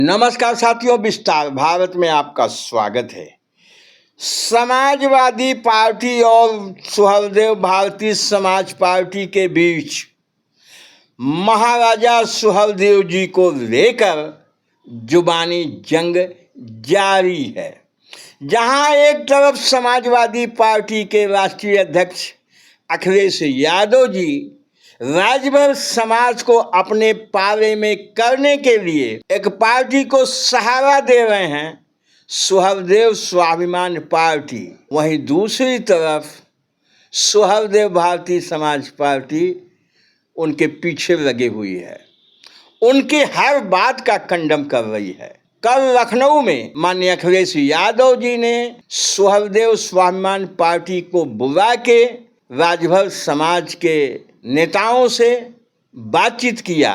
नमस्कार साथियों, विस्तार भारत में आपका स्वागत है। समाजवादी पार्टी और सुहलदेव भारतीय समाज पार्टी के बीच महाराजा सुहलदेव जी को लेकर जुबानी जंग जारी है। जहां एक तरफ समाजवादी पार्टी के राष्ट्रीय अध्यक्ष अखिलेश यादव जी राजभर समाज को अपने पाले में करने के लिए एक पार्टी को सहारा दे रहे हैं, सुहलदेव स्वाभिमान पार्टी। वहीं दूसरी तरफ सुहलदेव भारतीय समाज पार्टी उनके पीछे लगी हुई है, उनकी हर बात का खंडन कर रही है। कल लखनऊ में माननीय अखिलेश यादव जी ने सुहलदेव स्वाभिमान पार्टी को बुला के राजभर समाज के नेताओं से बातचीत किया,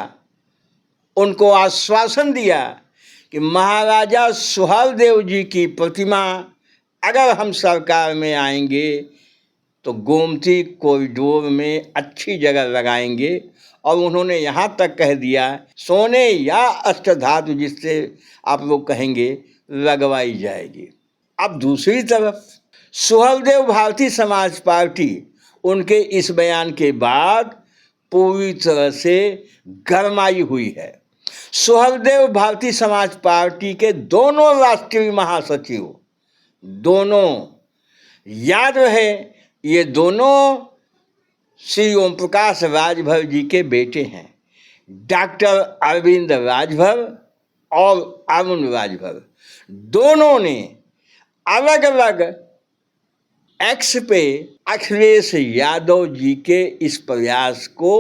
उनको आश्वासन दिया कि महाराजा सुहलदेव जी की प्रतिमा अगर हम सरकार में आएंगे तो गोमती कॉरिडोर में अच्छी जगह लगाएंगे। और उन्होंने यहाँ तक कह दिया सोने या अष्टधातु जिससे आप लोग कहेंगे लगवाई जाएगी। अब दूसरी तरफ सुहलदेव भारतीय समाज पार्टी उनके इस बयान के बाद पूरी तरह से गरमाई हुई है। सुहलदेव भारतीय समाज पार्टी के दोनों राष्ट्रीय महासचिव, दोनों याद रहे, ये दोनों श्री ओम प्रकाश राजभर जी के बेटे हैं, डॉक्टर अरविंद राजभर और अरुण राजभर। दोनों ने अलग अलग एक्स पे अखिलेश यादव जी के इस प्रयास को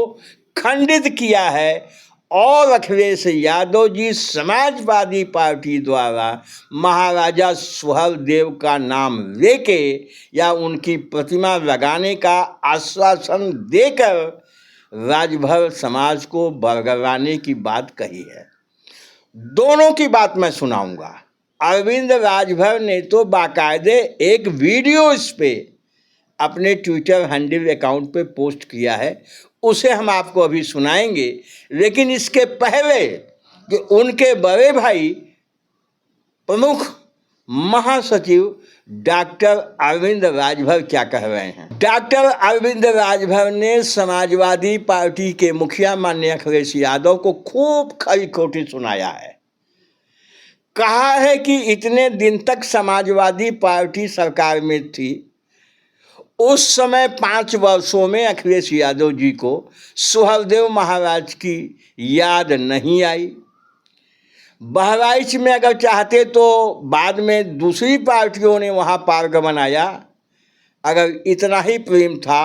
खंडित किया है और अखिलेश यादव जी समाजवादी पार्टी द्वारा महाराजा सुहलदेव का नाम लेके या उनकी प्रतिमा लगाने का आश्वासन देकर राजभर समाज को बरगलाने की बात कही है। दोनों की बात मैं सुनाऊंगा। अरविंद राजभर ने तो बाकायदे एक वीडियो इस पे अपने ट्विटर हैंडल अकाउंट पे पोस्ट किया है, उसे हम आपको अभी सुनाएंगे। लेकिन इसके पहले कि उनके बड़े भाई प्रमुख महासचिव डॉक्टर अरविंद राजभर क्या कह रहे हैं। डॉक्टर अरविंद राजभर ने समाजवादी पार्टी के मुखिया माननीय अखिलेश यादव को खूब खरी खोटी सुनाया है। कहा है कि इतने दिन तक समाजवादी पार्टी सरकार में थी, उस समय 5 वर्षों में अखिलेश यादव जी को सुहलदेव महाराज की याद नहीं आई। बहराइच में अगर चाहते तो बाद में दूसरी पार्टियों ने वहाँ पार्क बनाया। अगर इतना ही प्रेम था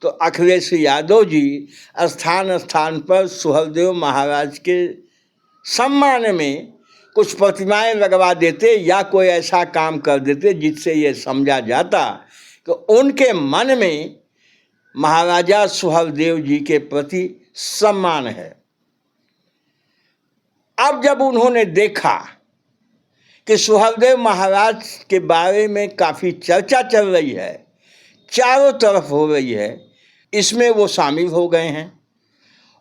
तो अखिलेश यादव जी स्थान स्थान पर सुहलदेव महाराज के सम्मान में कुछ प्रतिमाएं लगवा देते या कोई ऐसा काम कर देते जिससे ये समझा जाता कि उनके मन में महाराजा सुहलदेव जी के प्रति सम्मान है। अब जब उन्होंने देखा कि सुहलदेव महाराज के बारे में काफ़ी चर्चा चल रही है, चारों तरफ हो रही है, इसमें वो शामिल हो गए हैं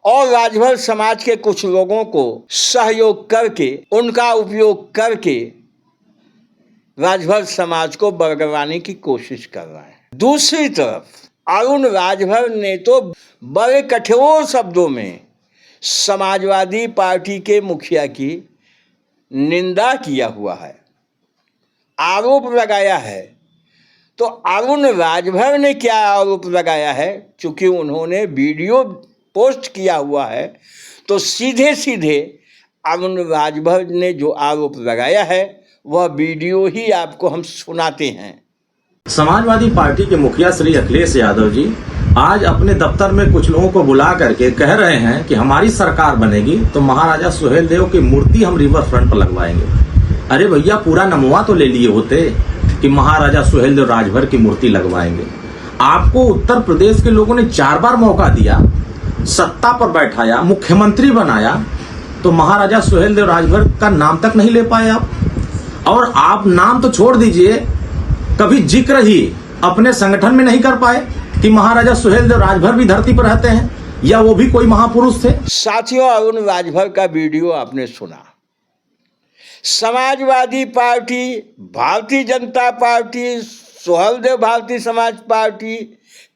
और राजभर समाज के कुछ लोगों को सहयोग करके, उनका उपयोग करके राजभर समाज को बरगलाने की कोशिश कर रहे हैं। दूसरी तरफ अरुण राजभर ने तो बड़े कठोर शब्दों में समाजवादी पार्टी के मुखिया की निंदा किया हुआ है, आरोप लगाया है। तो अरुण राजभर ने क्या आरोप लगाया है, चूंकि उन्होंने वीडियो पोस्ट किया हुआ है तो सीधे सीधे अरुण राजभर ने जो आरोप लगाया है वह वीडियो ही आपको हम सुनाते हैं। समाजवादी पार्टी के मुखिया श्री अखिलेश यादव जी आज अपने दफ्तर में कुछ लोगों को बुला करके कह रहे हैं कि हमारी सरकार बनेगी तो महाराजा सुहेलदेव की मूर्ति हम रिवर फ्रंट पर लगवाएंगे। अरे भैया, पूरा नमवा तो ले लिए होते कि महाराजा सुहेलदेव राजभर की मूर्ति लगवाएंगे। आपको उत्तर प्रदेश के लोगों ने 4 बार मौका दिया, सत्ता पर बैठाया, मुख्यमंत्री बनाया, तो महाराजा सुहेलदेव राजभर का नाम तक नहीं ले पाए आप। और आप नाम तो छोड़ दीजिए, कभी जिक्र ही अपने संगठन में नहीं कर पाए कि महाराजा सुहेलदेव राजभर भी धरती पर रहते हैं या वो भी कोई महापुरुष थे। साथियों, अरुण राजभर का वीडियो आपने सुना। Samajwadi party, Bharatiya Janata party, Suheldev Bharatiya Samaj party,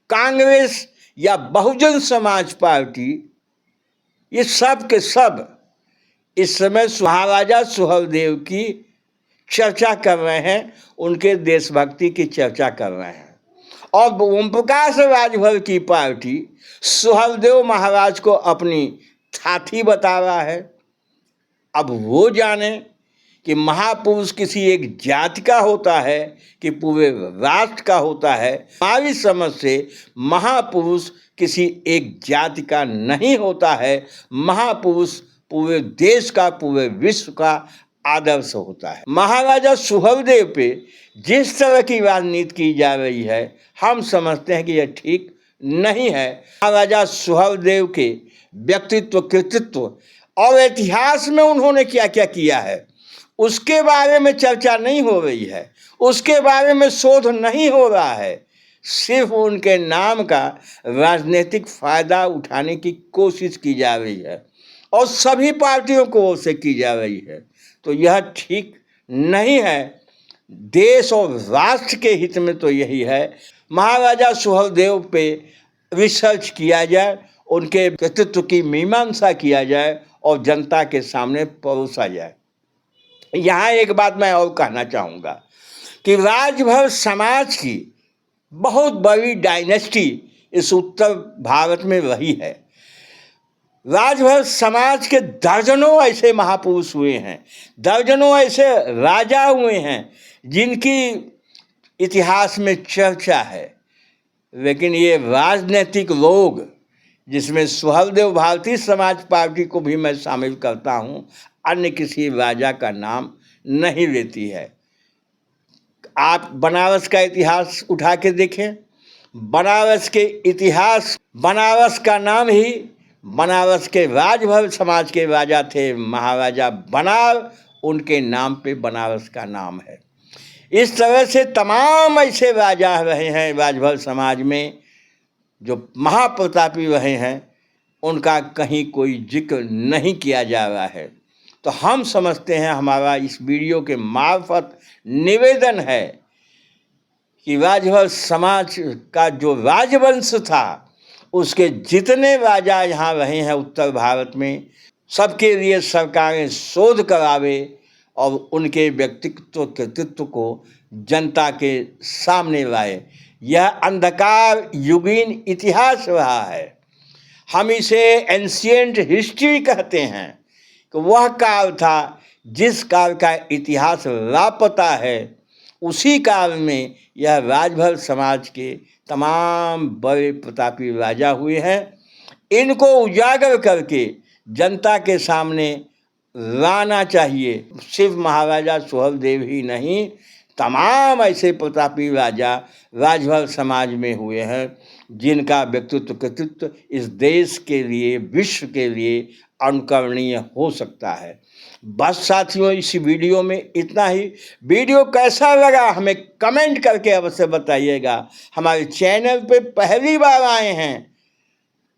Congress या बहुजन समाज पार्टी, ये सब के सब इस समय महाराजा सुहेलदेव की चर्चा कर रहे हैं, उनके देशभक्ति की चर्चा कर रहे हैं। और ओम प्रकाश राजभर की पार्टी सुहेलदेव महाराज को अपनी साथी बता रहा है। अब वो जाने कि महापुरुष किसी एक जाति का होता है कि पूरे राष्ट्र का होता है। हमारी समझ से महापुरुष किसी एक जाति का नहीं होता है, महापुरुष पूरे देश का, पूरे विश्व का आदर्श होता है। महाराजा सुहेलदेव पे जिस तरह की राजनीति की जा रही है, हम समझते हैं कि यह ठीक नहीं है। महाराजा सुहेलदेव के व्यक्तित्व, कृतित्व और इतिहास में उन्होंने क्या क्या किया है, उसके बारे में चर्चा नहीं हो रही है, उसके बारे में शोध नहीं हो रहा है। सिर्फ उनके नाम का राजनीतिक फायदा उठाने की कोशिश की जा रही है और सभी पार्टियों को ओर से की जा रही है। तो यह ठीक नहीं है। देश और राष्ट्र के हित में तो यही है, महाराजा सुहेलदेव पे रिसर्च किया जाए, उनके व्यक्तित्व की मीमांसा किया जाए और जनता के सामने परोसा जाए। यहाँ एक बात मैं और कहना चाहूँगा कि राजभर समाज की बहुत बड़ी डायनेस्टी इस उत्तर भारत में रही है। राजभर समाज के दर्जनों ऐसे महापुरुष हुए हैं, दर्जनों ऐसे राजा हुए हैं जिनकी इतिहास में चर्चा है। लेकिन ये राजनीतिक लोग, जिसमें सुहेलदेव भारतीय समाज पार्टी को भी मैं शामिल करता हूँ, अन्य किसी राजा का नाम नहीं लेती है। आप बनारस का इतिहास उठा के देखें, बनारस के इतिहास, बनारस का नाम ही बनारस के राजभर समाज के राजा थे, महाराजा बनार, उनके नाम पे बनारस का नाम है। इस तरह से तमाम ऐसे राजा रहे हैं राजभर समाज में जो महाप्रतापी रहे हैं, उनका कहीं कोई जिक्र नहीं किया जा रहा है। तो हम समझते हैं, हमारा इस वीडियो के मार्फत निवेदन है कि राजभर समाज का जो राजवंश था, उसके जितने राजा यहाँ रहे हैं उत्तर भारत में, सबके लिए सरकारें शोध करावे और उनके व्यक्तित्व, कृतित्व को जनता के सामने लाए। यह अंधकार युगीन इतिहास रहा है। हम इसे एंशिएंट हिस्ट्री कहते हैं कि वह काल था जिस काल का इतिहास लापता है। उसी काल में यह राजभर समाज के तमाम बड़े प्रतापी राजा हुए हैं। इनको उजागर करके जनता के सामने लाना चाहिए। सिर्फ महाराजा सुहेलदेव ही नहीं, तमाम ऐसे प्रतापी राजा राजभर समाज में हुए हैं जिनका व्यक्तित्व, कृतित्व इस देश के लिए, विश्व के लिए अनुकरणीय हो सकता है। बस साथियों, इस वीडियो में इतना ही। वीडियो कैसा लगा हमें कमेंट करके अवश्य बताइएगा। हमारे चैनल पे पहली बार आए हैं,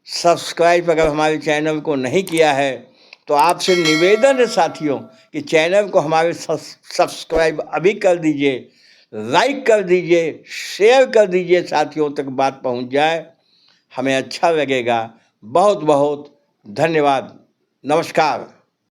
सब्सक्राइब अगर हमारे चैनल को नहीं किया है तो आपसे निवेदन है साथियों कि चैनल को हमारे सब्सक्राइब अभी कर दीजिए, लाइक कर दीजिए, शेयर कर दीजिए, साथियों तक बात पहुंच जाए, हमें अच्छा लगेगा। बहुत बहुत धन्यवाद। नमस्कार।